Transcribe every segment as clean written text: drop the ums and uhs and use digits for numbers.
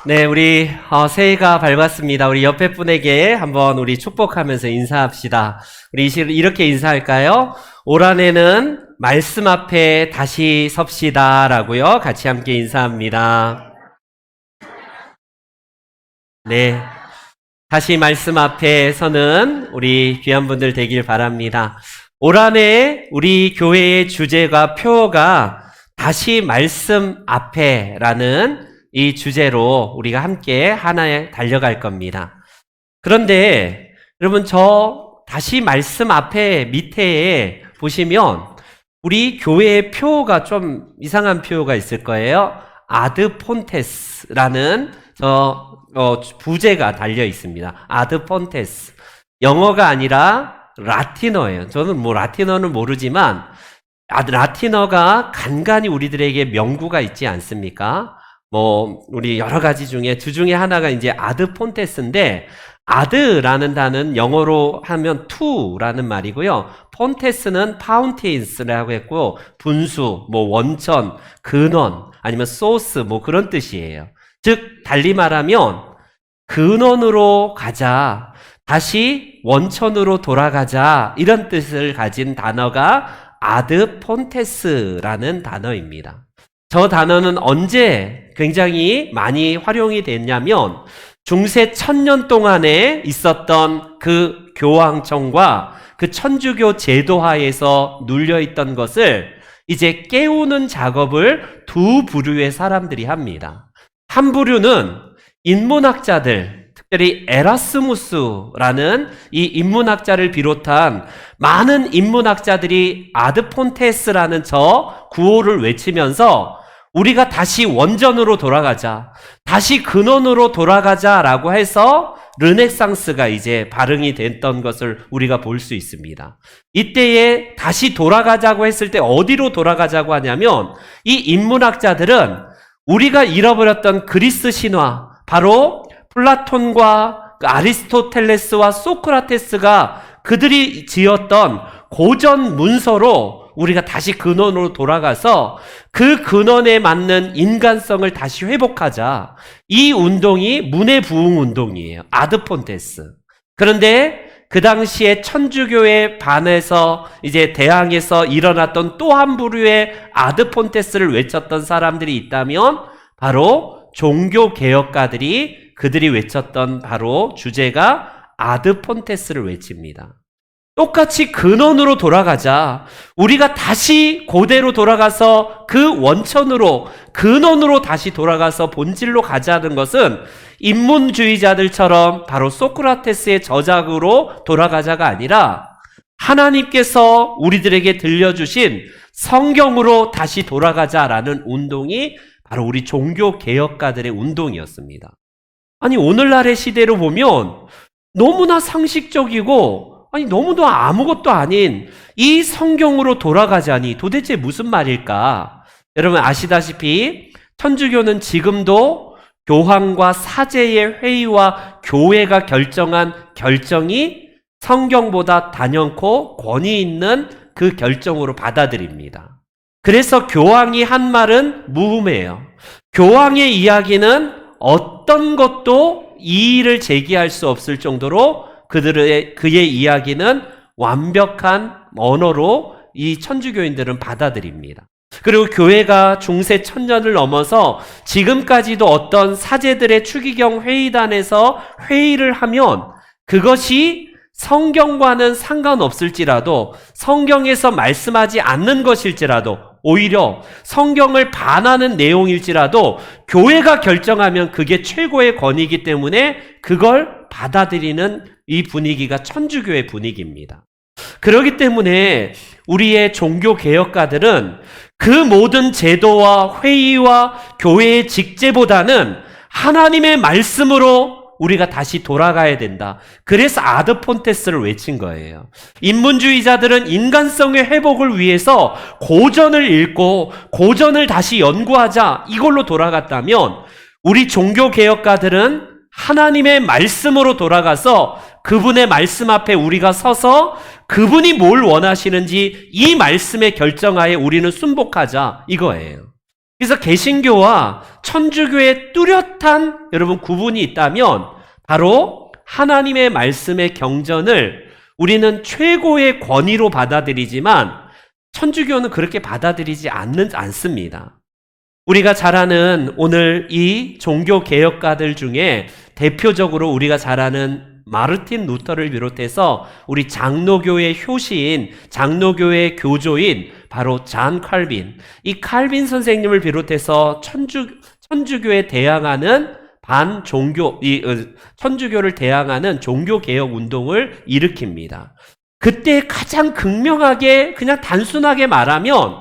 네, 우리 새해가 밝았습니다. 우리 옆에 분에게 한번 우리 축복하면서 인사합시다. 우리 이렇게 인사할까요? 올 한해는 말씀 앞에 다시 섭시다라고요. 같이 함께 인사합니다. 네, 다시 말씀 앞에 서는 우리 귀한 분들 되길 바랍니다. 올 한해 우리 교회의 주제가 표어가 다시 말씀 앞에라는 이 주제로 우리가 함께 하나에 달려갈 겁니다. 그런데 여러분 다시 말씀 앞에 밑에 보시면 우리 교회의 표어가 좀 이상한 표어가 있을 거예요. 아드 폰테스라는 부제가 달려 있습니다. 아드 폰테스. 영어가 아니라 라틴어예요. 저는 라틴어는 모르지만 라틴어가 간간히 우리들에게 명구가 있지 않습니까? 우리 여러 가지 중에 두 중에 하나가 이제 아드 폰테스인데, 아드라는 단어는 영어로 하면 to라는 말이고요. 폰테스는 파운테인스라고 했고, 분수, 원천, 근원, 아니면 소스, 그런 뜻이에요. 즉, 달리 말하면, 근원으로 가자, 다시 원천으로 돌아가자, 이런 뜻을 가진 단어가 아드 폰테스라는 단어입니다. 저 단어는 언제 굉장히 많이 활용이 됐냐면 중세 1000년 동안에 있었던 그 교황청과 그 천주교 제도하에서 눌려있던 것을 이제 깨우는 작업을 두 부류의 사람들이 합니다. 한 부류는 인문학자들, 특별히 에라스무스라는 이 인문학자를 비롯한 많은 인문학자들이 아드 폰테스라는 저 구호를 외치면서 우리가 다시 원전으로 돌아가자, 다시 근원으로 돌아가자라고 해서 르네상스가 이제 발흥이 됐던 것을 우리가 볼 수 있습니다. 이때에 다시 돌아가자고 했을 때 어디로 돌아가자고 하냐면 이 인문학자들은 우리가 잃어버렸던 그리스 신화, 바로 플라톤과 아리스토텔레스와 소크라테스가 그들이 지었던 고전 문서로 우리가 다시 근원으로 돌아가서 그 근원에 맞는 인간성을 다시 회복하자. 이 운동이 문해부흥 운동이에요. 아드 폰테스. 그런데 그 당시에 천주교에 반해서 이제 대항해서 일어났던 또 한 부류의 아드 폰테스를 외쳤던 사람들이 있다면 바로 종교개혁가들이 그들이 외쳤던 바로 주제가 아드 폰테스를 외칩니다. 똑같이 근원으로 돌아가자. 우리가 다시 고대로 돌아가서 그 원천으로, 근원으로 다시 돌아가서 본질로 가자는 것은 인문주의자들처럼 바로 소크라테스의 저작으로 돌아가자가 아니라 하나님께서 우리들에게 들려주신 성경으로 다시 돌아가자라는 운동이 바로 우리 종교개혁가들의 운동이었습니다. 아니, 오늘날의 시대로 보면 너무나 상식적이고 너무도 아무것도 아닌 이 성경으로 돌아가자니 도대체 무슨 말일까? 여러분 아시다시피 천주교는 지금도 교황과 사제의 회의와 교회가 결정한 결정이 성경보다 단연코 권위 있는 그 결정으로 받아들입니다. 그래서 교황이 한 말은 무음해요. 교황의 이야기는 어떤 것도 이의를 제기할 수 없을 정도로 그의 이야기는 완벽한 언어로 이 천주교인들은 받아들입니다. 그리고 교회가 중세 1000년을 넘어서 지금까지도 어떤 사제들의 추기경 회의단에서 회의를 하면 그것이 성경과는 상관없을지라도, 성경에서 말씀하지 않는 것일지라도, 오히려 성경을 반하는 내용일지라도 교회가 결정하면 그게 최고의 권위이기 때문에 그걸 받아들이는 이 분위기가 천주교의 분위기입니다. 그렇기 때문에 우리의 종교개혁가들은 그 모든 제도와 회의와 교회의 직제보다는 하나님의 말씀으로 우리가 다시 돌아가야 된다. 그래서 아드 폰테스를 외친 거예요. 인문주의자들은 인간성의 회복을 위해서 고전을 읽고 고전을 다시 연구하자, 이걸로 돌아갔다면 우리 종교개혁가들은 하나님의 말씀으로 돌아가서 그분의 말씀 앞에 우리가 서서 그분이 뭘 원하시는지 이 말씀의 결정하에 우리는 순복하자, 이거예요. 그래서 개신교와 천주교의 뚜렷한 여러분 구분이 있다면 바로 하나님의 말씀의 경전을 우리는 최고의 권위로 받아들이지만 천주교는 그렇게 받아들이지 않습니다. 우리가 잘 아는 오늘 이 종교개혁가들 중에 대표적으로 우리가 잘 아는 마르틴 루터를 비롯해서 우리 장로교의 효시인, 장로교의 교조인 바로 잔 칼빈, 이 칼빈 선생님을 비롯해서 천주교에 대항하는 천주교를 대항하는 종교개혁 운동을 일으킵니다. 그때 가장 극명하게 그냥 단순하게 말하면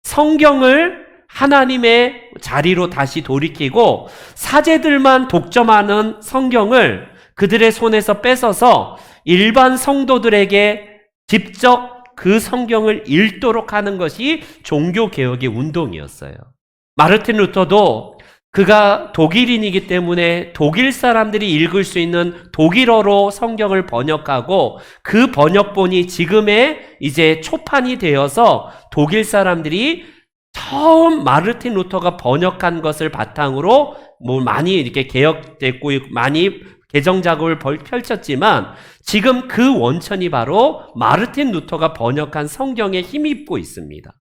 성경을 하나님의 자리로 다시 돌이키고 사제들만 독점하는 성경을 그들의 손에서 뺏어서 일반 성도들에게 직접 그 성경을 읽도록 하는 것이 종교개혁의 운동이었어요. 마르틴 루터도 그가 독일인이기 때문에 독일 사람들이 읽을 수 있는 독일어로 성경을 번역하고 그 번역본이 지금의 이제 초판이 되어서 독일 사람들이 처음 마르틴 루터가 번역한 것을 바탕으로 많이 이렇게 개혁됐고 많이 개정 작업을 펼쳤지만 지금 그 원천이 바로 마르틴 루터가 번역한 성경에 힘입고 있습니다.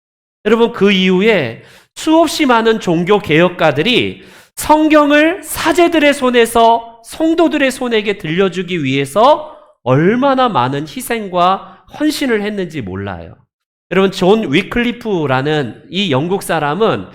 여러분, 그 이후에 수없이 많은 종교 개혁가들이 성경을 사제들의 손에서 성도들의 손에게 들려주기 위해서 얼마나 많은 희생과 헌신을 했는지 몰라요. 여러분, 존 위클리프라는 이 영국 사람은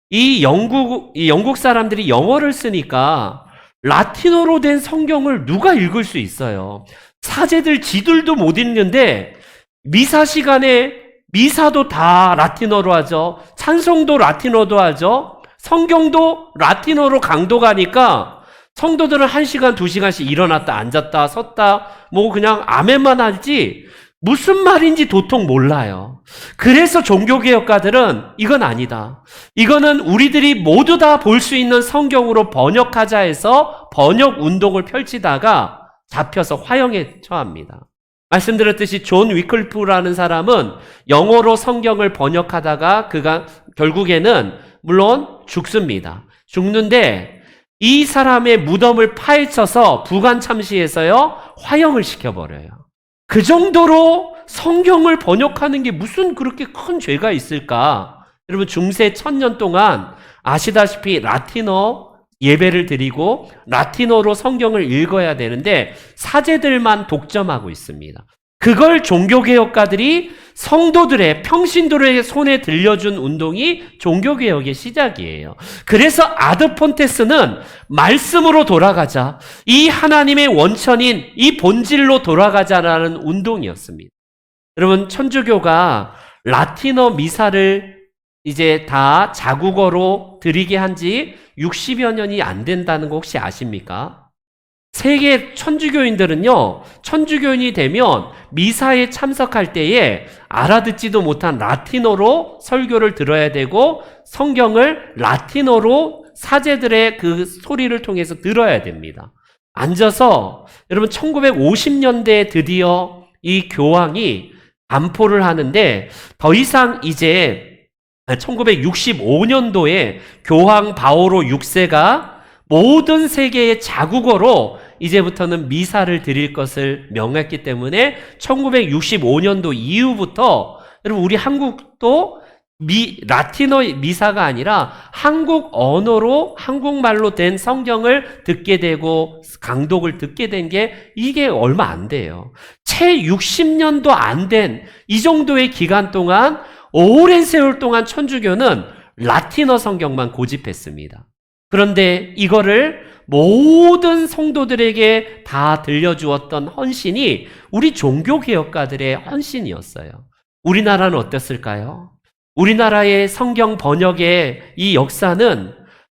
이 영국 사람들이 영어를 쓰니까 라틴어로 된 성경을 누가 읽을 수 있어요? 사제들 지들도 못 읽는데 미사 시간에 미사도 다 라틴어로 하죠. 찬송도 라틴어로 하죠. 성경도 라틴어로 강독하니까 성도들은 1시간, 2시간씩 일어났다 앉았다 섰다 뭐 그냥 아멘만 하지 무슨 말인지 도통 몰라요. 그래서 종교개혁가들은 이건 아니다. 이거는 우리들이 모두 다 볼 수 있는 성경으로 번역하자 해서 번역 운동을 펼치다가 잡혀서 화형에 처합니다. 말씀드렸듯이 존 위클리프라는 사람은 영어로 성경을 번역하다가 그가 결국에는 물론 죽습니다. 죽는데 이 사람의 무덤을 파헤쳐서 부관 참시해서요 화형을 시켜버려요. 그 정도로 성경을 번역하는 게 무슨 그렇게 큰 죄가 있을까? 여러분, 중세 1000년 동안 아시다시피 라틴어 예배를 드리고 라틴어로 성경을 읽어야 되는데 사제들만 독점하고 있습니다. 그걸 종교개혁가들이 성도들의 평신도들의 손에 들려준 운동이 종교개혁의 시작이에요. 그래서 아드폰테스는 말씀으로 돌아가자, 이 하나님의 원천인 이 본질로 돌아가자라는 운동이었습니다. 여러분, 천주교가 라틴어 미사를 이제 다 자국어로 드리게 한 지 60여 년이 안 된다는 거 혹시 아십니까? 세계 천주교인들은요, 천주교인이 되면 미사에 참석할 때에 알아듣지도 못한 라틴어로 설교를 들어야 되고 성경을 라틴어로 사제들의 그 소리를 통해서 들어야 됩니다. 앉아서 여러분 1950년대에 드디어 이 교황이 반포를 하는데 더 이상 이제 1965년도에 교황 바오로 6세가 모든 세계의 자국어로 이제부터는 미사를 드릴 것을 명했기 때문에 1965년도 이후부터 여러분 우리 한국도 라틴어 미사가 아니라 한국 언어로 한국말로 된 성경을 듣게 되고 강독을 듣게 된 게 이게 얼마 안 돼요. 채 60년도 안 된 이 정도의 기간 동안 오랜 세월 동안 천주교는 라틴어 성경만 고집했습니다. 그런데 이거를 모든 성도들에게 다 들려주었던 헌신이 우리 종교개혁가들의 헌신이었어요. 우리나라는 어땠을까요? 우리나라의 성경 번역의 이 역사는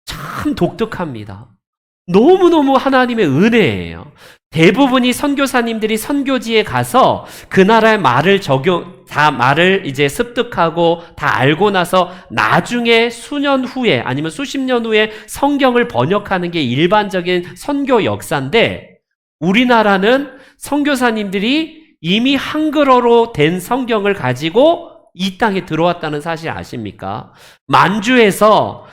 참 독특합니다. 너무너무 하나님의 은혜예요. 대부분이 선교사님들이 선교지에 가서 그 나라의 말을 이제 습득하고 다 알고 나서 나중에 수년 후에 아니면 수십 년 후에 성경을 번역하는 게 일반적인 선교 역사인데 우리나라는 선교사님들이 이미 한글어로 된 성경을 가지고 이 땅에 들어왔다는 사실 아십니까? 만주에서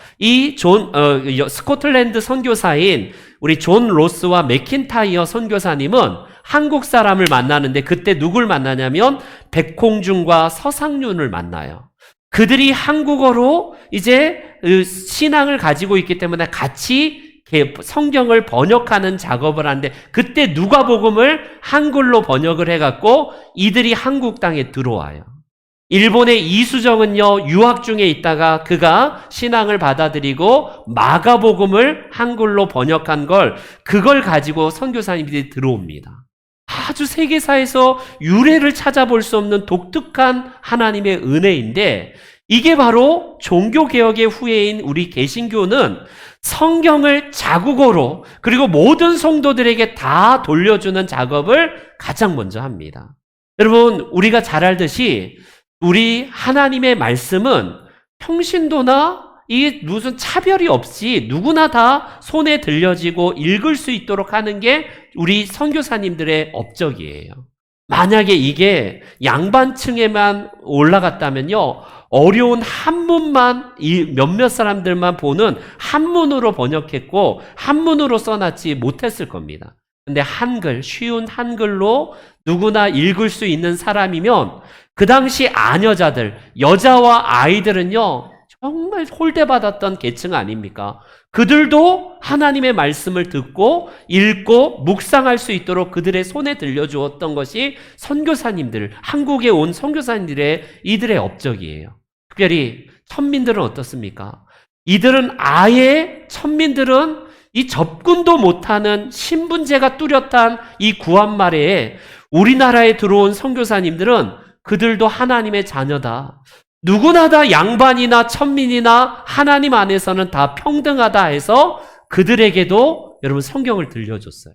스코틀랜드 선교사인 우리 존 로스와 맥킨타이어 선교사님은 한국 사람을 만나는데 그때 누굴 만나냐면 백홍준과 서상륜을 만나요. 그들이 한국어로 이제 신앙을 가지고 있기 때문에 같이 성경을 번역하는 작업을 하는데 그때 누가복음을 한글로 번역을 해갖고 이들이 한국 땅에 들어와요. 일본의 이수정은요, 유학 중에 있다가 그가 신앙을 받아들이고 마가복음을 한글로 번역한 그걸 가지고 선교사님들이 들어옵니다. 아주 세계사에서 유래를 찾아볼 수 없는 독특한 하나님의 은혜인데 이게 바로 종교개혁의 후예인 우리 개신교는 성경을 자국어로 그리고 모든 성도들에게 다 돌려주는 작업을 가장 먼저 합니다. 여러분, 우리가 잘 알듯이 우리 하나님의 말씀은 평신도나 이 무슨 차별이 없이 누구나 다 손에 들려지고 읽을 수 있도록 하는 게 우리 선교사님들의 업적이에요. 만약에 이게 양반층에만 올라갔다면요, 어려운 한문만 몇몇 사람들만 보는 한문으로 번역했고 한문으로 써놨지 못했을 겁니다. 근데 한글, 쉬운 한글로 누구나 읽을 수 있는 사람이면 그 당시 아녀자들, 여자와 아이들은요, 정말 홀대받았던 계층 아닙니까? 그들도 하나님의 말씀을 듣고 읽고 묵상할 수 있도록 그들의 손에 들려주었던 것이 선교사님들, 한국에 온 선교사님들의 이들의 업적이에요. 특별히 천민들은 어떻습니까? 이들은 아예 천민들은 이 접근도 못하는 신분제가 뚜렷한 이 구한말에 우리나라에 들어온 선교사님들은 그들도 하나님의 자녀다. 누구나 다 양반이나 천민이나 하나님 안에서는 다 평등하다 해서 그들에게도 여러분 성경을 들려줬어요.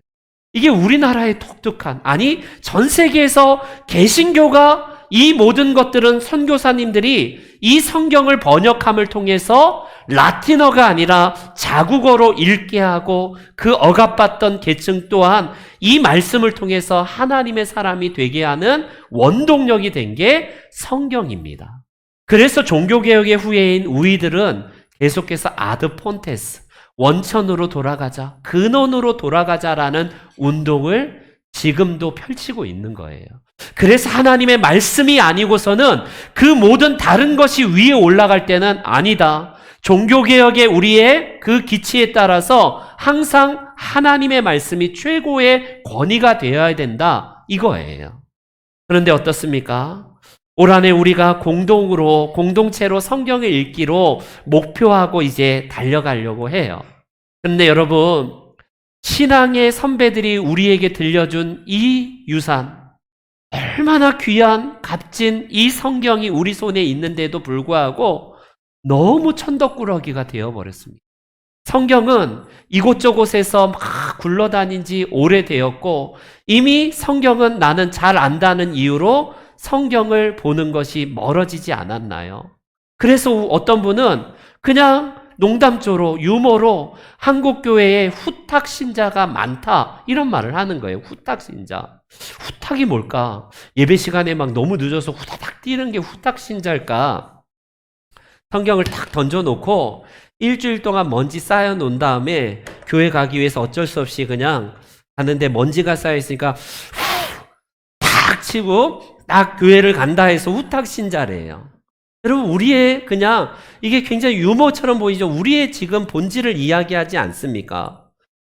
이게 우리나라의 독특한, 아니 전 세계에서 개신교가 이 모든 것들은 선교사님들이 이 성경을 번역함을 통해서 라틴어가 아니라 자국어로 읽게 하고 그 억압받던 계층 또한 이 말씀을 통해서 하나님의 사람이 되게 하는 원동력이 된 게 성경입니다. 그래서 종교개혁의 후예인 우리들은 계속해서 아드 폰테스, 원천으로 돌아가자, 근원으로 돌아가자라는 운동을 지금도 펼치고 있는 거예요. 그래서 하나님의 말씀이 아니고서는 그 모든 다른 것이 위에 올라갈 때는 아니다. 종교개혁의 우리의 그 기치에 따라서 항상 하나님의 말씀이 최고의 권위가 되어야 된다. 이거예요. 그런데 어떻습니까? 올 한해 우리가 공동체로 성경을 읽기로 목표하고 이제 달려가려고 해요. 그런데 여러분, 신앙의 선배들이 우리에게 들려준 이 유산, 얼마나 귀한 값진 이 성경이 우리 손에 있는데도 불구하고 너무 천덕꾸러기가 되어버렸습니다. 성경은 이곳저곳에서 막 굴러다닌 지 오래되었고 이미 성경은 나는 잘 안다는 이유로 성경을 보는 것이 멀어지지 않았나요? 그래서 어떤 분은 그냥 농담조로 유머로 한국교회에 후탁신자가 많다 이런 말을 하는 거예요. 후탁신자. 후탁이 뭘까? 예배 시간에 막 너무 늦어서 후다닥 뛰는 게 후탁신자일까? 성경을 탁 던져놓고 일주일 동안 먼지 쌓여 놓은 다음에 교회 가기 위해서 어쩔 수 없이 그냥 가는데 먼지가 쌓여 있으니까 탁 치고 딱 교회를 간다 해서 후탁신자래요. 여러분, 우리의 그냥 이게 굉장히 유머처럼 보이죠. 우리의 지금 본질을 이야기하지 않습니까?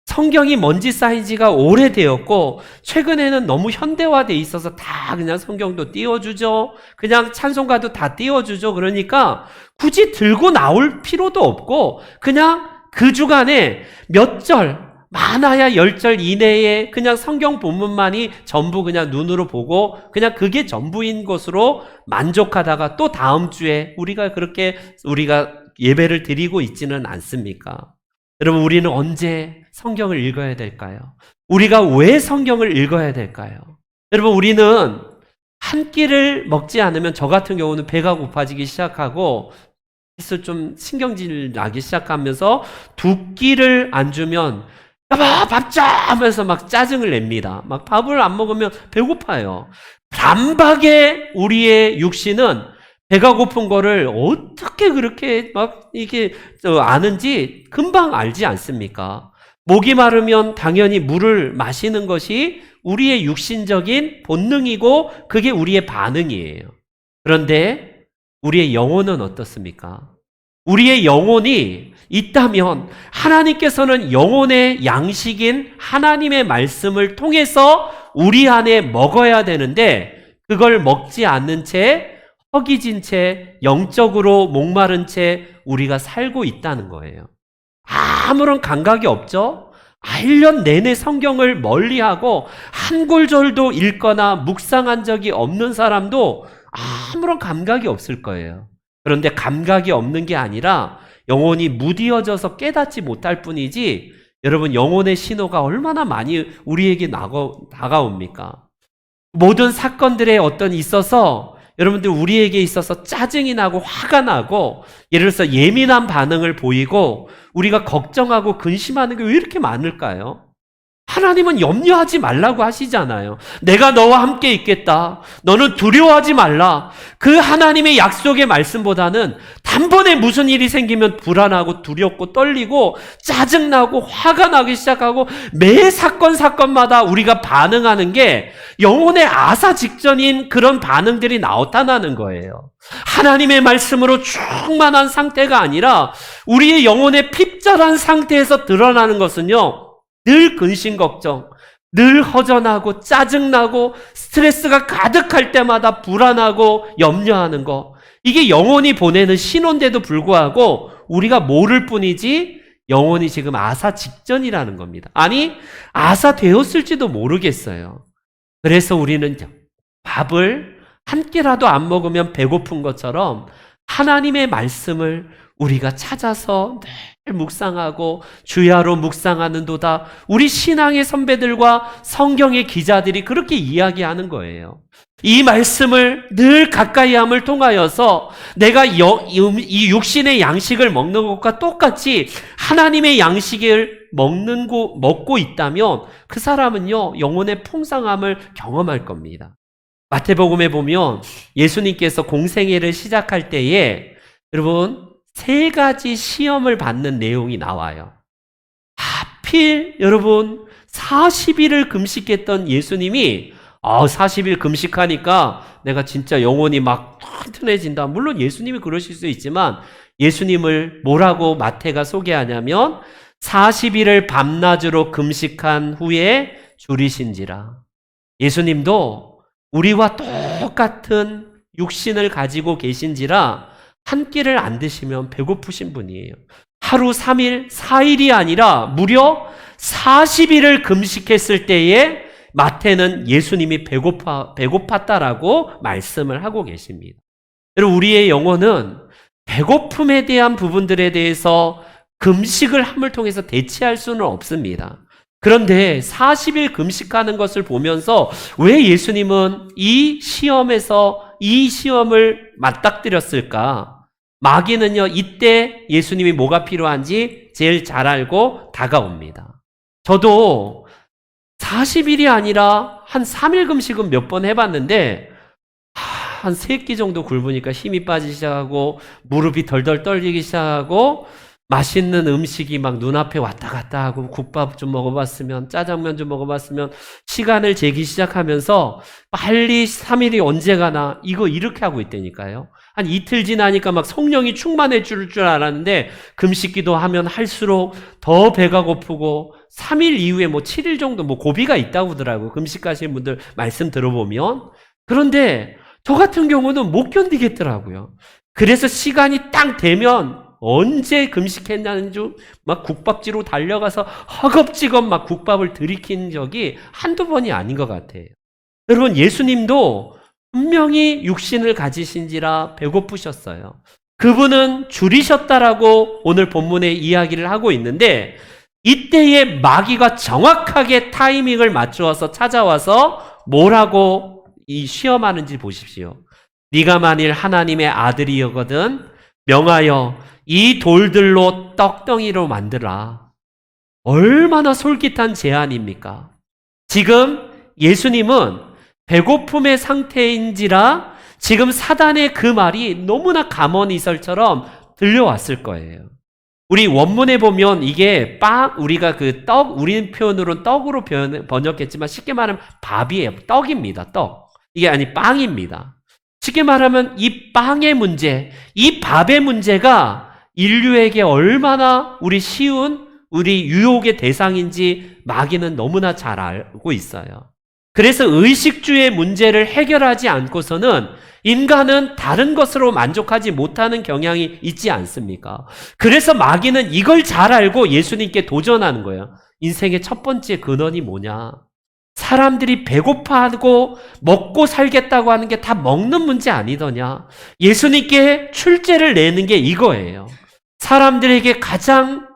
성경이 먼지 쌓인 지가 오래되었고 최근에는 너무 현대화돼 있어서 다 그냥 성경도 띄워주죠. 그냥 찬송가도 다 띄워주죠. 그러니까 굳이 들고 나올 필요도 없고 그냥 그 주간에 몇 절, 많아야 10절 이내에 그냥 성경 본문만이 전부 그냥 눈으로 보고 그냥 그게 전부인 것으로 만족하다가 또 다음 주에 우리가 예배를 드리고 있지는 않습니까? 여러분, 우리는 언제 성경을 읽어야 될까요? 우리가 왜 성경을 읽어야 될까요? 여러분, 우리는 한 끼를 먹지 않으면 저 같은 경우는 배가 고파지기 시작하고 그래서 좀 신경질 나기 시작하면서 두 끼를 안 주면 여보 밥 줘! 하면서 막 짜증을 냅니다. 막 밥을 안 먹으면 배고파요. 단박에 우리의 육신은 배가 고픈 거를 어떻게 그렇게 막 이게 아는지 금방 알지 않습니까? 목이 마르면 당연히 물을 마시는 것이 우리의 육신적인 본능이고 그게 우리의 반응이에요. 그런데 우리의 영혼은 어떻습니까? 우리의 영혼이 있다면 하나님께서는 영혼의 양식인 하나님의 말씀을 통해서 우리 안에 먹어야 되는데 그걸 먹지 않는 채 허기진 채 영적으로 목마른 채 우리가 살고 있다는 거예요. 아무런 감각이 없죠? 1년 내내 성경을 멀리하고 한 구절도 읽거나 묵상한 적이 없는 사람도 아무런 감각이 없을 거예요. 그런데 감각이 없는 게 아니라 영혼이 무디어져서 깨닫지 못할 뿐이지 여러분 영혼의 신호가 얼마나 많이 우리에게 다가옵니까? 모든 사건들에 있어서 여러분들 우리에게 있어서 짜증이 나고 화가 나고 예를 들어서 예민한 반응을 보이고 우리가 걱정하고 근심하는 게 왜 이렇게 많을까요? 하나님은 염려하지 말라고 하시잖아요. 내가 너와 함께 있겠다. 너는 두려워하지 말라. 그 하나님의 약속의 말씀보다는 단번에 무슨 일이 생기면 불안하고 두렵고 떨리고 짜증나고 화가 나기 시작하고 매 사건마다 우리가 반응하는 게 영혼의 아사 직전인 그런 반응들이 나타나는 거예요. 하나님의 말씀으로 충만한 상태가 아니라 우리의 영혼의 핍절한 상태에서 드러나는 것은요. 늘 근심 걱정, 늘 허전하고 짜증나고 스트레스가 가득할 때마다 불안하고 염려하는 거. 이게 영혼이 보내는 신호인데도 불구하고 우리가 모를 뿐이지 영혼이 지금 아사 직전이라는 겁니다. 아니, 아사 되었을지도 모르겠어요. 그래서 우리는 밥을 한 끼라도 안 먹으면 배고픈 것처럼 하나님의 말씀을 우리가 찾아서 늘 묵상하고 주야로 묵상하는도다. 우리 신앙의 선배들과 성경의 기자들이 그렇게 이야기하는 거예요. 이 말씀을 늘 가까이 함을 통하여서 내가 이 육신의 양식을 먹는 것과 똑같이 하나님의 양식을 먹고 있다면 그 사람은요 영혼의 풍성함을 경험할 겁니다. 마태복음에 보면 예수님께서 공생애를 시작할 때에 여러분 3가지 시험을 받는 내용이 나와요. 하필 여러분 40일을 금식했던 예수님이 40일 금식하니까 내가 진짜 영혼이 막 튼튼해진다. 물론 예수님이 그러실 수 있지만 예수님을 뭐라고 마태가 소개하냐면 40일을 밤낮으로 금식한 후에 줄이신지라. 예수님도 우리와 똑같은 육신을 가지고 계신지라 한 끼를 안 드시면 배고프신 분이에요. 하루 3일, 4일이 아니라 무려 40일을 금식했을 때에 마태는 예수님이 배고팠다라고 말씀을 하고 계십니다. 여러분, 우리의 영혼은 배고픔에 대한 부분들에 대해서 금식을 함을 통해서 대체할 수는 없습니다. 그런데 40일 금식하는 것을 보면서 왜 예수님은 이 시험을 맞닥뜨렸을까? 마귀는요, 이때 예수님이 뭐가 필요한지 제일 잘 알고 다가옵니다. 저도 40일이 아니라 한 3일 금식은 몇 번 해봤는데, 한 3끼 정도 굶으니까 힘이 빠지기 시작하고, 무릎이 덜덜 떨리기 시작하고, 맛있는 음식이 막 눈앞에 왔다 갔다 하고 국밥 좀 먹어봤으면 짜장면 좀 먹어봤으면 시간을 재기 시작하면서 빨리 3일이 언제 가나 이거 이렇게 하고 있다니까요. 한 이틀 지나니까 막 성령이 충만해질 줄 알았는데 금식기도 하면 할수록 더 배가 고프고 3일 이후에 7일 정도 고비가 있다고 하더라고요. 금식하시는 분들 말씀 들어보면. 그런데 저 같은 경우는 못 견디겠더라고요. 그래서 시간이 딱 되면 언제 금식했냐는 줄 막 국밥지로 달려가서 허겁지겁 막 국밥을 들이킨 적이 한두 번이 아닌 것 같아요. 여러분, 예수님도 분명히 육신을 가지신지라 배고프셨어요. 그분은 줄이셨다라고 오늘 본문에 이야기를 하고 있는데 이때에 마귀가 정확하게 타이밍을 맞추어서 찾아와서 뭐라고 시험하는지 보십시오. 네가 만일 하나님의 아들이거든 명하여 이 돌들로 떡덩이로 만들라. 얼마나 솔깃한 제안입니까? 지금 예수님은 배고픔의 상태인지라 지금 사단의 그 말이 너무나 감언이설처럼 들려왔을 거예요. 우리 원문에 보면 이게 우리가 그 떡, 우리 표현으로는 떡으로 번역했지만 쉽게 말하면 밥이에요. 떡입니다. 떡. 이게 아니 빵입니다. 쉽게 말하면 이 빵의 문제, 이 밥의 문제가 인류에게 얼마나 우리 유혹의 대상인지 마귀는 너무나 잘 알고 있어요. 그래서 의식주의 문제를 해결하지 않고서는 인간은 다른 것으로 만족하지 못하는 경향이 있지 않습니까? 그래서 마귀는 이걸 잘 알고 예수님께 도전하는 거예요. 인생의 첫 번째 근원이 뭐냐? 사람들이 배고파하고 먹고 살겠다고 하는 게 다 먹는 문제 아니더냐? 예수님께 출제를 내는 게 이거예요. 사람들에게 가장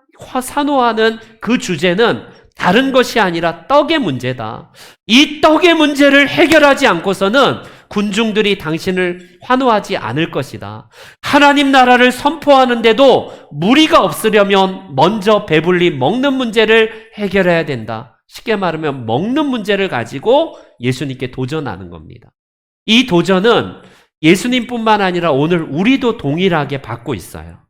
산호하는 그 주제는 다른 것이 아니라 떡의 문제다. 이 떡의 문제를 해결하지 않고서는 군중들이 당신을 환호하지 않을 것이다. 하나님 나라를 선포하는데도 무리가 없으려면 먼저 배불리 먹는 문제를 해결해야 된다. 쉽게 말하면 먹는 문제를 가지고 예수님께 도전하는 겁니다. 이 도전은 예수님뿐만 아니라 오늘 우리도 동일하게 받고 있어요.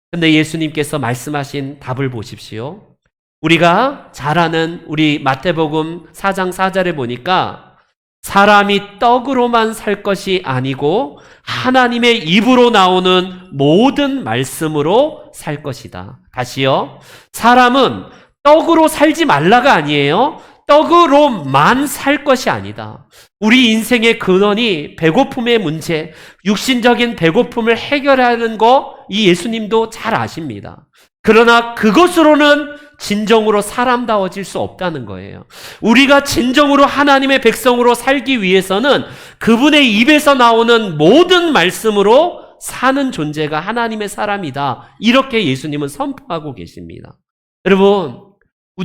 근데 예수님께서 말씀하신 답을 보십시오. 우리가 잘 아는 우리 마태복음 4장 4절에 보니까 사람이 떡으로만 살 것이 아니고 하나님의 입으로 나오는 모든 말씀으로 살 것이다. 다시요. 사람은 떡으로 살지 말라가 아니에요. 떡으로만 살 것이 아니다. 우리 인생의 근원이 배고픔의 문제, 육신적인 배고픔을 해결하는 거 이 예수님도 잘 아십니다. 그러나 그것으로는 진정으로 사람다워질 수 없다는 거예요. 우리가 진정으로 하나님의 백성으로 살기 위해서는 그분의 입에서 나오는 모든 말씀으로 사는 존재가 하나님의 사람이다. 이렇게 예수님은 선포하고 계십니다. 여러분,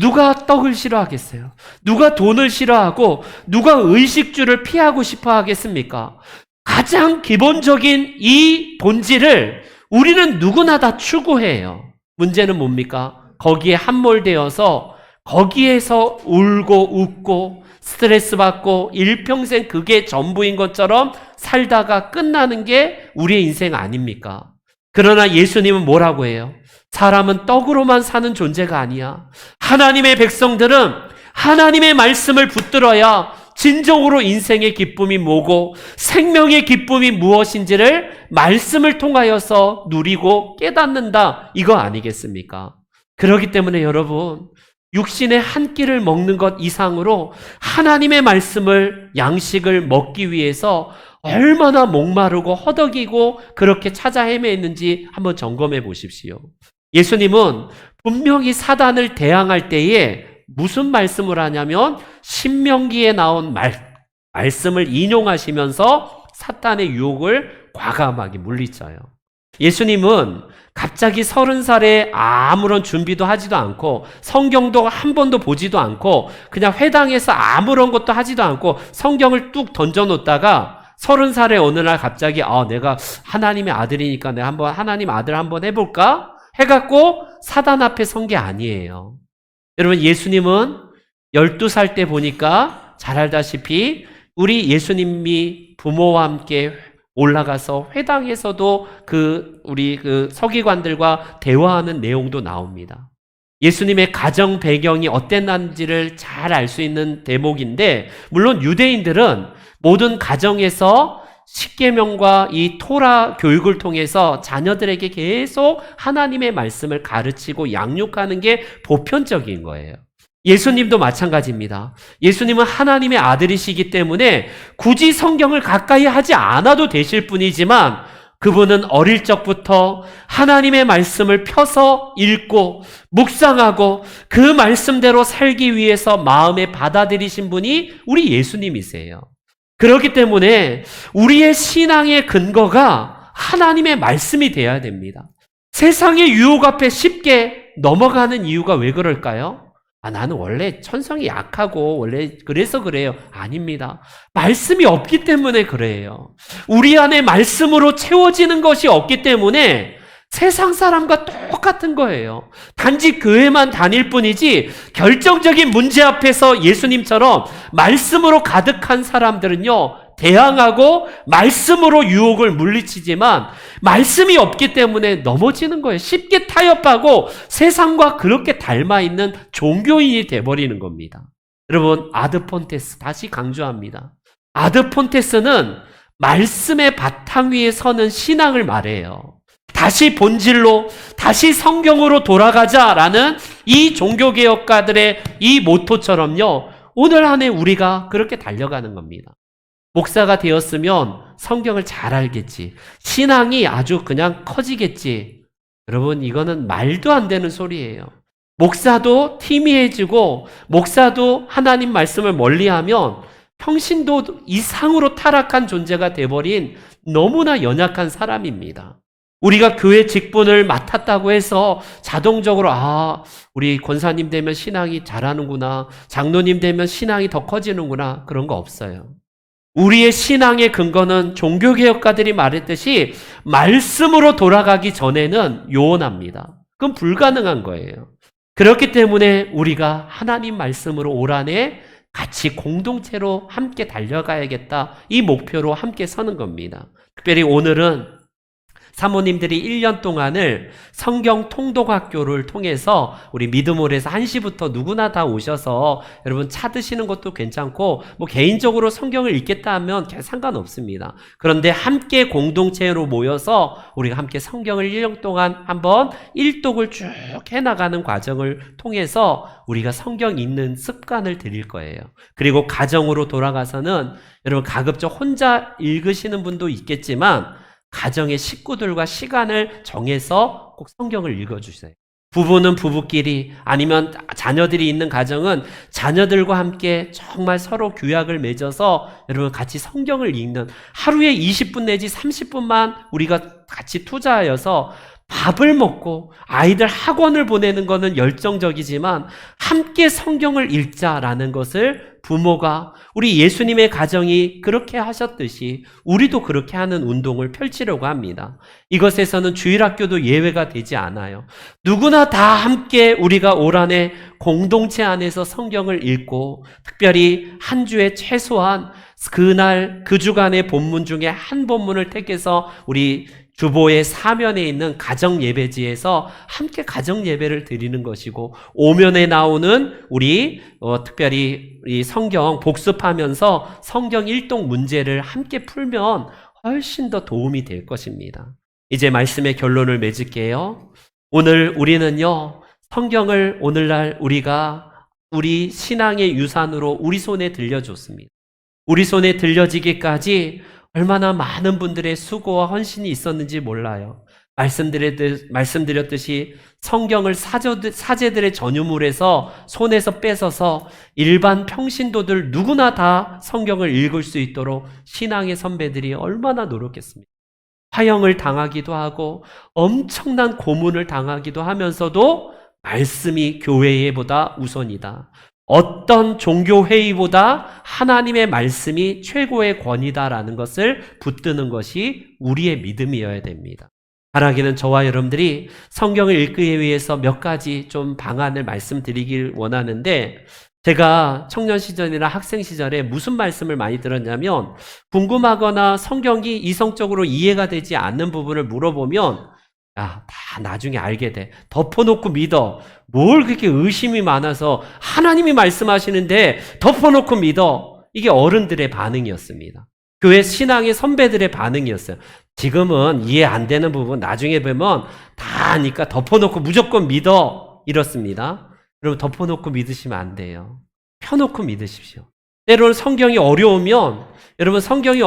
누가 떡을 싫어하겠어요? 누가 돈을 싫어하고 누가 의식주를 피하고 싶어 하겠습니까? 가장 기본적인 이 본질을 우리는 누구나 다 추구해요. 문제는 뭡니까? 거기에 함몰되어서 거기에서 울고 웃고 스트레스 받고 일평생 그게 전부인 것처럼 살다가 끝나는 게 우리의 인생 아닙니까? 그러나 예수님은 뭐라고 해요? 사람은 떡으로만 사는 존재가 아니야. 하나님의 백성들은 하나님의 말씀을 붙들어야 진정으로 인생의 기쁨이 뭐고 생명의 기쁨이 무엇인지를 말씀을 통하여서 누리고 깨닫는다. 이거 아니겠습니까? 그렇기 때문에 여러분, 육신의 한 끼를 먹는 것 이상으로 하나님의 말씀을, 양식을 먹기 위해서 얼마나 목마르고 허덕이고 그렇게 찾아 헤매했는지 한번 점검해 보십시오. 예수님은 분명히 사단을 대항할 때에 무슨 말씀을 하냐면 신명기에 나온 말씀을 인용하시면서 사탄의 유혹을 과감하게 물리쳐요. 예수님은 갑자기 30살에 아무런 준비도 하지도 않고 성경도 한 번도 보지도 않고 그냥 회당에서 아무런 것도 하지도 않고 성경을 뚝 던져놓다가 30살에 어느 날 갑자기 내가 하나님의 아들이니까 내가 한번 하나님 아들 한번 해볼까? 해갖고 사단 앞에 선 게 아니에요. 여러분, 예수님은 12살 때 보니까 잘 알다시피 우리 예수님이 부모와 함께 올라가서 회당에서도 우리 서기관들과 대화하는 내용도 나옵니다. 예수님의 가정 배경이 어땠는지를 잘 알 수 있는 대목인데, 물론 유대인들은 모든 가정에서 십계명과 이 토라 교육을 통해서 자녀들에게 계속 하나님의 말씀을 가르치고 양육하는 게 보편적인 거예요. 예수님도 마찬가지입니다. 예수님은 하나님의 아들이시기 때문에 굳이 성경을 가까이 하지 않아도 되실 분이지만 그분은 어릴 적부터 하나님의 말씀을 펴서 읽고 묵상하고 그 말씀대로 살기 위해서 마음에 받아들이신 분이 우리 예수님이세요. 그렇기 때문에 우리의 신앙의 근거가 하나님의 말씀이 되어야 됩니다. 세상의 유혹 앞에 쉽게 넘어가는 이유가 왜 그럴까요? 나는 원래 천성이 약하고 원래 그래서 그래요. 아닙니다. 말씀이 없기 때문에 그래요. 우리 안에 말씀으로 채워지는 것이 없기 때문에 세상 사람과 똑같은 거예요. 단지 교회만 다닐 뿐이지 결정적인 문제 앞에서 예수님처럼 말씀으로 가득한 사람들은요, 대항하고 말씀으로 유혹을 물리치지만 말씀이 없기 때문에 넘어지는 거예요. 쉽게 타협하고 세상과 그렇게 닮아있는 종교인이 돼버리는 겁니다. 여러분, 아드폰테스 다시 강조합니다. 아드폰테스는 말씀의 바탕 위에 서는 신앙을 말해요. 다시 본질로, 다시 성경으로 돌아가자라는 이 종교개혁가들의 이 모토처럼요, 오늘 안에 우리가 그렇게 달려가는 겁니다. 목사가 되었으면 성경을 잘 알겠지. 신앙이 아주 그냥 커지겠지. 여러분, 이거는 말도 안 되는 소리예요. 목사도 희미해지고, 목사도 하나님 말씀을 멀리하면 평신도 이상으로 타락한 존재가 돼버린 너무나 연약한 사람입니다. 우리가 교회 직분을 맡았다고 해서 자동적으로 우리 권사님 되면 신앙이 잘하는구나, 장로님 되면 신앙이 더 커지는구나, 그런 거 없어요. 우리의 신앙의 근거는 종교개혁가들이 말했듯이 말씀으로 돌아가기 전에는 요원합니다. 그건 불가능한 거예요. 그렇기 때문에 우리가 하나님 말씀으로 올 한해 같이 공동체로 함께 달려가야겠다, 이 목표로 함께 서는 겁니다. 특별히 오늘은 사모님들이 1년 동안을 성경 통독학교를 통해서 우리 미드몰에서 1시부터 누구나 다 오셔서 여러분 차 드시는 것도 괜찮고 뭐 개인적으로 성경을 읽겠다 하면 상관없습니다. 그런데 함께 공동체로 모여서 우리가 함께 성경을 1년 동안 한번 일독을 쭉 해나가는 과정을 통해서 우리가 성경 읽는 습관을 들일 거예요. 그리고 가정으로 돌아가서는 여러분 가급적 혼자 읽으시는 분도 있겠지만 가정의 식구들과 시간을 정해서 꼭 성경을 읽어주세요. 부부는 부부끼리, 아니면 자녀들이 있는 가정은 자녀들과 함께 정말 서로 규약을 맺어서 여러분 같이 성경을 읽는, 하루에 20분 내지 30분만 우리가 같이 투자하여서 밥을 먹고 아이들 학원을 보내는 것은 열정적이지만 함께 성경을 읽자라는 것을 부모가, 우리 예수님의 가정이 그렇게 하셨듯이 우리도 그렇게 하는 운동을 펼치려고 합니다. 이것에서는 주일학교도 예외가 되지 않아요. 누구나 다 함께 우리가 올 한해 공동체 안에서 성경을 읽고, 특별히 한 주에 최소한 그날 그 주간의 본문 중에 한 본문을 택해서 우리 주보의 사면에 있는 가정예배지에서 함께 가정예배를 드리는 것이고, 오면에 나오는 우리 특별히 이 성경 복습하면서 성경 일독 문제를 함께 풀면 훨씬 더 도움이 될 것입니다. 이제 말씀의 결론을 맺을게요. 오늘 우리는요, 성경을 오늘날 우리가 우리 신앙의 유산으로 우리 손에 들려줬습니다. 우리 손에 들려지기까지 얼마나 많은 분들의 수고와 헌신이 있었는지 몰라요. 말씀드렸듯이 성경을 사제들의 전유물에서 손에서 뺏어서 일반 평신도들 누구나 다 성경을 읽을 수 있도록 신앙의 선배들이 얼마나 노력했습니까? 화형을 당하기도 하고 엄청난 고문을 당하기도 하면서도 말씀이 교회보다 우선이다. 어떤 종교회의보다 하나님의 말씀이 최고의 권위다라는 것을 붙드는 것이 우리의 믿음이어야 됩니다. 바라기는 저와 여러분들이 성경을 읽기 위해서 몇 가지 좀 방안을 말씀드리길 원하는데, 제가 청년 시절이나 학생 시절에 무슨 말씀을 많이 들었냐면, 궁금하거나 성경이 이성적으로 이해가 되지 않는 부분을 물어보면 다 나중에 알게 돼. 덮어놓고 믿어. 뭘 그렇게 의심이 많아서, 하나님이 말씀하시는데 덮어놓고 믿어. 이게 어른들의 반응이었습니다. 교회 신앙의 선배들의 반응이었어요. 지금은 이해 안 되는 부분 나중에 보면 다 아니까 덮어놓고 무조건 믿어, 이렇습니다. 여러분, 덮어놓고 믿으시면 안 돼요. 펴놓고 믿으십시오. 때로는 성경이 어려우면, 여러분 성경이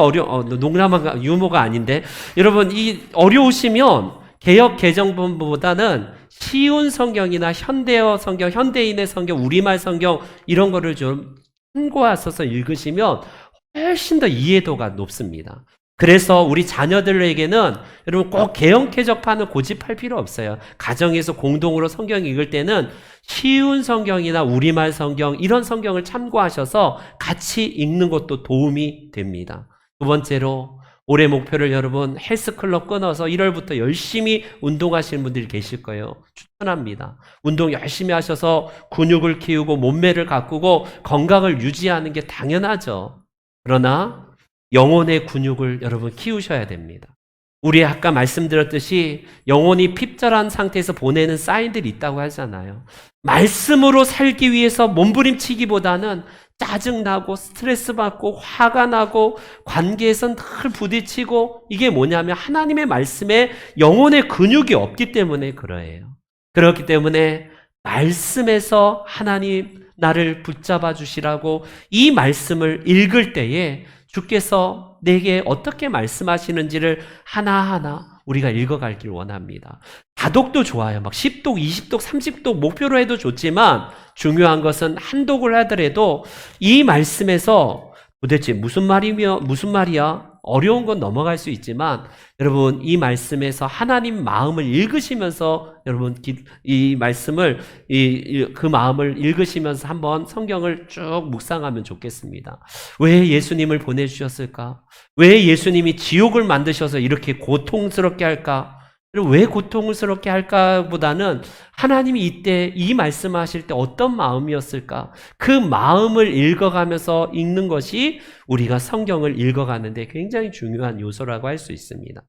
농담한 유머가 아닌데, 여러분 이 어려우시면 개역 개정본보다는 쉬운 성경이나 현대어 성경, 현대인의 성경, 우리말 성경 이런 거를 좀 참고하셔서 읽으시면 훨씬 더 이해도가 높습니다. 그래서 우리 자녀들에게는 여러분 꼭 개역개정판을 고집할 필요 없어요. 가정에서 공동으로 성경 읽을 때는 쉬운 성경이나 우리말 성경 이런 성경을 참고하셔서 같이 읽는 것도 도움이 됩니다. 두 번째로, 올해 목표를 여러분 헬스클럽 끊어서 1월부터 열심히 운동하시는 분들이 계실 거예요. 추천합니다. 운동 열심히 하셔서 근육을 키우고 몸매를 가꾸고 건강을 유지하는 게 당연하죠. 그러나 영혼의 근육을 여러분 키우셔야 됩니다. 우리 아까 말씀드렸듯이 영혼이 핍절한 상태에서 보내는 사인들이 있다고 하잖아요. 말씀으로 살기 위해서 몸부림치기보다는 짜증나고 스트레스 받고 화가 나고 관계에선 늘 부딪히고, 이게 뭐냐면 하나님의 말씀에 영혼의 근육이 없기 때문에 그래요. 그렇기 때문에 말씀에서 하나님 나를 붙잡아 주시라고 이 말씀을 읽을 때에 주께서 내게 어떻게 말씀하시는지를 하나하나 우리가 읽어가길 원합니다. 다독도 좋아요. 막 10독, 20독, 30독 목표로 해도 좋지만 중요한 것은 한 독을 하더라도 이 말씀에서 도대체 무슨 말이야? 어려운 건 넘어갈 수 있지만 여러분 이 말씀에서 하나님 마음을 읽으시면서 여러분 이 말씀을 그 마음을 읽으시면서 한번 성경을 쭉 묵상하면 좋겠습니다. 왜 예수님을 보내주셨을까? 왜 예수님이 지옥을 만드셔서 이렇게 고통스럽게 할까? 왜 고통스럽게 할까보다는 하나님이 이때 이 말씀하실 때 어떤 마음이었을까? 그 마음을 읽어가면서 읽는 것이 우리가 성경을 읽어가는데 굉장히 중요한 요소라고 할 수 있습니다.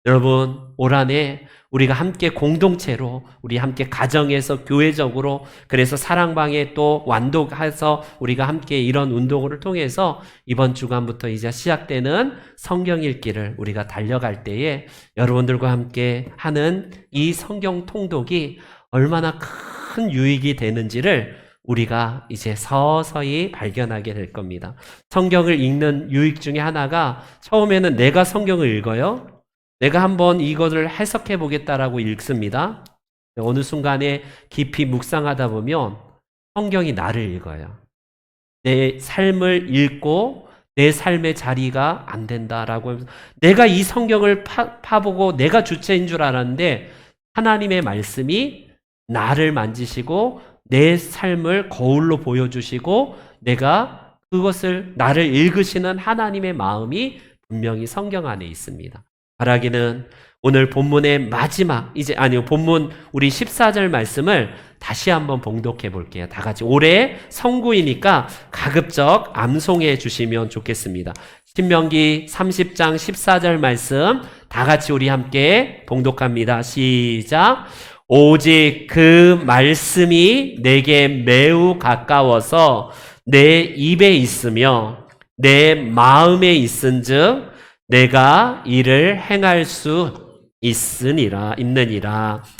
여러분, 올 한해 우리가 함께 공동체로, 우리 함께 가정에서 교회적으로, 그래서 사랑방에 또 완독해서 우리가 함께 이런 운동을 통해서 이번 주간부터 이제 시작되는 성경 읽기를 우리가 달려갈 때에 여러분들과 함께 하는 이 성경 통독이 얼마나 큰 유익이 되는지를 우리가 이제 서서히 발견하게 될 겁니다. 성경을 읽는 유익 중에 하나가, 처음에는 내가 성경을 읽어요. 내가 한번 이것을 해석해 보겠다라고 읽습니다. 어느 순간에 깊이 묵상하다 보면 성경이 나를 읽어요. 내 삶을 읽고 내 삶의 자리가 안 된다라고 하면서, 내가 이 성경을 파보고 내가 주체인 줄 알았는데 하나님의 말씀이 나를 만지시고 내 삶을 거울로 보여주시고 보여주시고 그것을 나를 읽으시는 하나님의 마음이 분명히 성경 안에 있습니다. 바라기는 오늘 본문의 마지막, 본문 우리 14절 말씀을 다시 한번 봉독해 볼게요. 다 같이 올해 성구이니까 가급적 암송해 주시면 좋겠습니다. 신명기 30장 14절 말씀 다 같이 우리 함께 봉독합니다. 시작. 오직 그 말씀이 내게 매우 가까워서 내 입에 있으며 내 마음에 있은즉 내가 이를 행할 수 있느니라.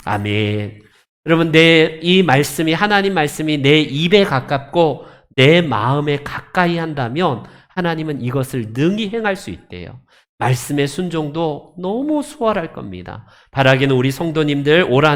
아멘. 여러분, 이 말씀이, 하나님 말씀이 내 입에 가깝고 내 마음에 가까이 한다면 하나님은 이것을 능히 행할 수 있대요. 말씀의 순종도 너무 수월할 겁니다. 바라기는 우리 성도님들 올 한해